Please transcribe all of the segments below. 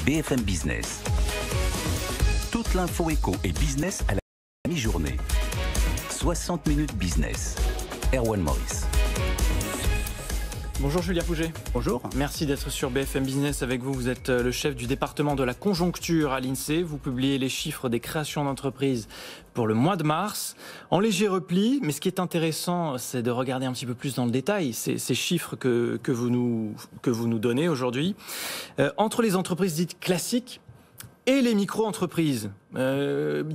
BFM Business. Toute l'info éco et business à la mi-journée. 60 minutes business. Erwan Maurice. Bonjour Julien Pouget. Bonjour. Merci d'être sur BFM Business avec vous. Vous êtes le chef du département de la conjoncture à l'INSEE. Vous publiez les chiffres des créations d'entreprises pour le mois de mars. En léger repli, mais ce qui est intéressant, c'est de regarder un petit peu plus dans le détail ces chiffres que vous nous donnez aujourd'hui. Entre les entreprises dites classiques et les micro-entreprises, il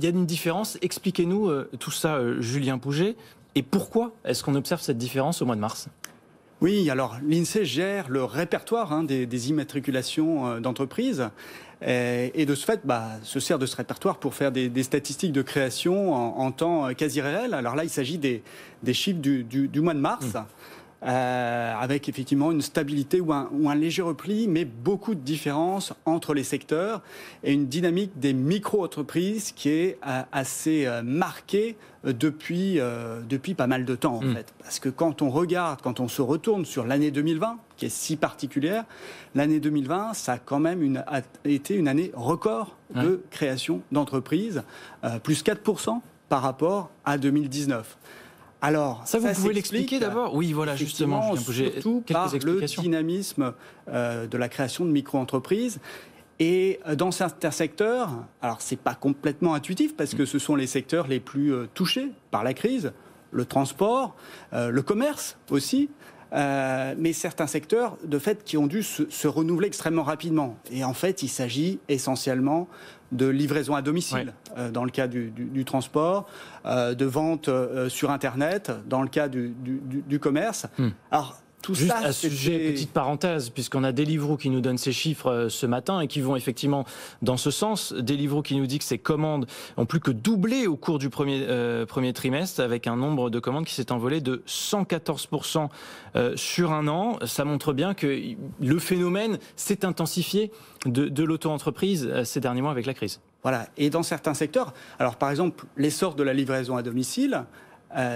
y a une différence. Expliquez-nous tout ça, Julien Pouget. Et pourquoi est-ce qu'on observe cette différence au mois de mars ? Oui, alors l'INSEE gère le répertoire des immatriculations d'entreprises et de ce fait se sert de ce répertoire pour faire des statistiques de création en temps quasi réel. Alors là, il s'agit des chiffres du mois de mars. Avec effectivement une stabilité ou un léger repli, mais beaucoup de différences entre les secteurs et une dynamique des micro-entreprises qui est assez marquée depuis pas mal de temps en fait. Parce que quand on se retourne sur l'année 2020, qui est si particulière, l'année 2020, ça a quand même été une année record de création d'entreprises, plus 4% par rapport à 2019. Alors, ça, vous pouvez l'expliquer d'abord ? Oui, voilà, justement. Surtout par le dynamisme de la création de micro-entreprises. Et dans certains secteurs, alors c'est pas complètement intuitif parce que ce sont les secteurs les plus touchés par la crise, le transport, le commerce aussi. Mais certains secteurs, de fait, qui ont dû se renouveler extrêmement rapidement. Et en fait, il s'agit essentiellement de livraison à domicile, dans le cas du transport, de vente sur Internet, dans le cas du commerce. Alors, tout juste ça, à ce sujet, petite parenthèse, puisqu'on a Deliveroo qui nous donne ces chiffres ce matin et qui vont effectivement dans ce sens. Deliveroo qui nous dit que ses commandes ont plus que doublé au cours du premier trimestre, avec un nombre de commandes qui s'est envolé de 114% sur un an. Ça montre bien que le phénomène s'est intensifié de l'auto-entreprise ces derniers mois avec la crise. Voilà. Et dans certains secteurs, alors par exemple, l'essor de la livraison à domicile,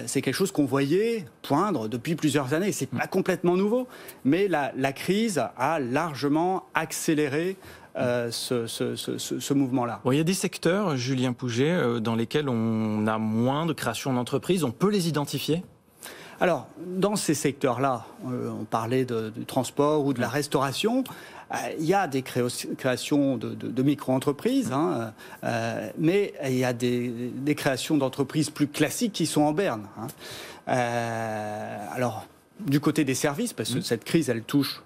c'est quelque chose qu'on voyait poindre depuis plusieurs années. C'est pas complètement nouveau, mais la crise a largement accéléré ce mouvement-là. Bon, il y a des secteurs, Julien Pouget, dans lesquels on a moins de création d'entreprises. On peut les identifier ? Alors, dans ces secteurs-là, on parlait du transport ou de la restauration. Il y a des créations de micro-entreprises, mais il y a des créations d'entreprises plus classiques qui sont en berne. Alors, du côté des services, parce que cette crise, elle touche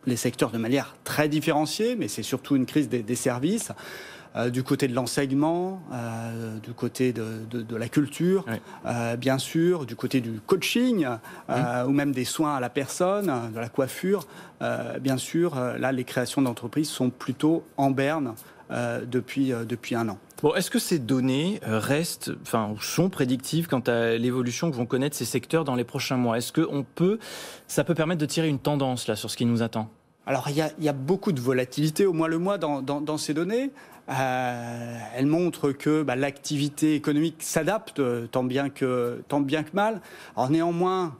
les secteurs de manière très différenciée, mais c'est surtout une crise des services. Du côté de l'enseignement, du côté de la culture, bien sûr, du côté du coaching, ou même des soins à la personne, de la coiffure. Bien sûr, là, les créations d'entreprises sont plutôt en berne depuis un an. Bon, est-ce que ces données sont prédictives quant à l'évolution que vont connaître ces secteurs dans les prochains mois ? Est-ce que ça peut permettre de tirer une tendance là sur ce qui nous attend ? Alors, il y a beaucoup de volatilité au mois le mois dans ces données. Elle montre que l'activité économique s'adapte tant bien que mal. Alors néanmoins,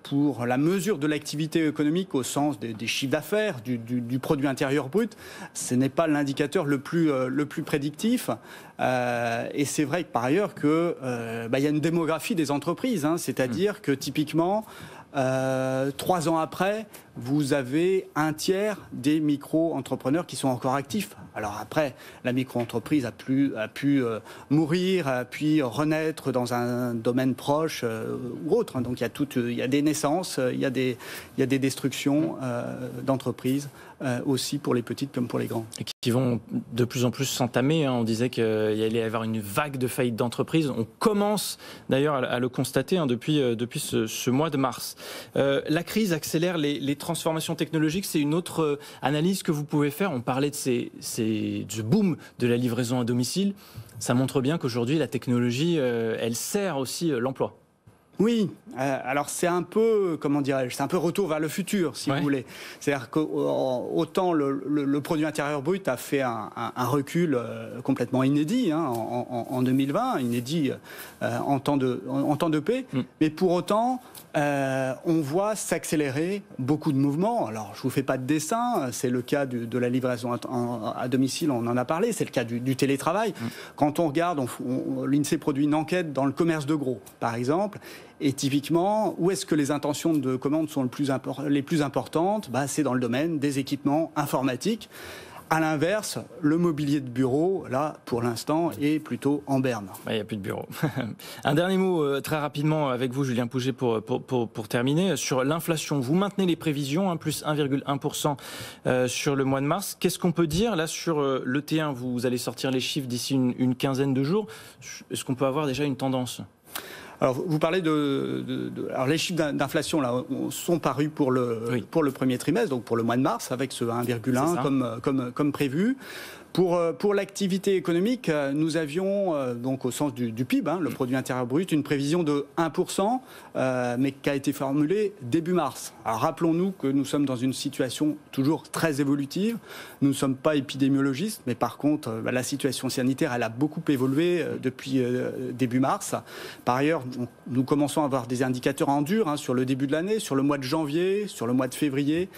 pour la mesure de l'activité économique au sens des chiffres d'affaires, du produit intérieur brut, ce n'est pas l'indicateur le plus prédictif. Et c'est vrai que par ailleurs que il y a une démographie des entreprises, c'est-à-dire que typiquement 3 ans après, vous avez un tiers des micro-entrepreneurs qui sont encore actifs. Alors après, la micro-entreprise a pu mourir, puis renaître dans un domaine proche ou autre. Donc il y a des naissances, il y a des destructions d'entreprises aussi pour les petites comme pour les grands. Et qui vont de plus en plus s'entamer. On disait qu'il allait y avoir une vague de faillites d'entreprises. On commence d'ailleurs à le constater depuis ce mois de mars. La crise accélère les transformations technologiques. C'est une autre analyse que vous pouvez faire. On parlait de ce boom de la livraison à domicile. Ça montre bien qu'aujourd'hui, la technologie, elle sert aussi l'emploi. Oui, alors c'est un peu, comment dirais-je, c'est un peu retour vers le futur, si vous voulez. C'est-à-dire qu'autant le produit intérieur brut a fait un recul complètement inédit en 2020, inédit en temps de paix, mais pour autant, on voit s'accélérer beaucoup de mouvements. Alors, je ne vous fais pas de dessin, c'est le cas de la livraison à domicile, on en a parlé, c'est le cas du télétravail. Quand on regarde, l'INSEE produit une enquête dans le commerce de gros, par exemple, et typiquement, où est-ce que les intentions de commande sont les plus importantes ? C'est dans le domaine des équipements informatiques. À l'inverse, le mobilier de bureau, là, pour l'instant, est plutôt en berne. Il n'y a plus de bureau. Un dernier mot très rapidement avec vous, Julien Pouget, pour terminer. Sur l'inflation, vous maintenez les prévisions, plus 1,1% sur le mois de mars. Qu'est-ce qu'on peut dire là sur le T1 ? Vous allez sortir les chiffres d'ici une quinzaine de jours. Est-ce qu'on peut avoir déjà une tendance ? Alors, vous parlez alors les chiffres d'inflation là sont parus pour le premier trimestre, donc pour le mois de mars, avec ce 1,1 comme prévu. Pour l'activité économique, nous avions, donc au sens du PIB, le produit intérieur brut, une prévision de 1%, mais qui a été formulée début mars. Alors rappelons-nous que nous sommes dans une situation toujours très évolutive. Nous ne sommes pas épidémiologistes, mais par contre, la situation sanitaire, elle a beaucoup évolué depuis début mars. Par ailleurs, nous commençons à avoir des indicateurs en dur sur le début de l'année, sur le mois de janvier, sur le mois de février.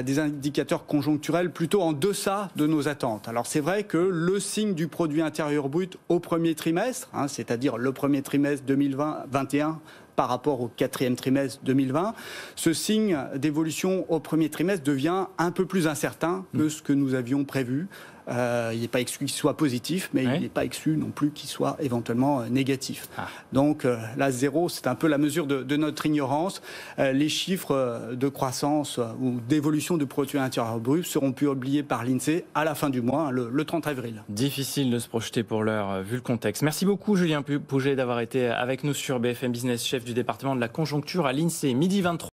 Des indicateurs conjoncturels plutôt en deçà de nos attentes. Alors c'est vrai que le signe du produit intérieur brut au premier trimestre, c'est-à-dire le premier trimestre 2021 par rapport au quatrième trimestre 2020, ce signe d'évolution au premier trimestre devient un peu plus incertain que ce que nous avions prévu. Il n'est pas exclu qu'il soit positif, mais il n'est pas exclu non plus qu'il soit éventuellement négatif. Donc là, 0, c'est un peu la mesure de notre ignorance. Les chiffres de croissance ou d'évolution du produit intérieur brut seront publiés par l'INSEE à la fin du mois, le 30 avril. Difficile de se projeter pour l'heure, vu le contexte. Merci beaucoup, Julien Pouget, d'avoir été avec nous sur BFM Business, chef du département de la conjoncture à l'INSEE. Midi 23.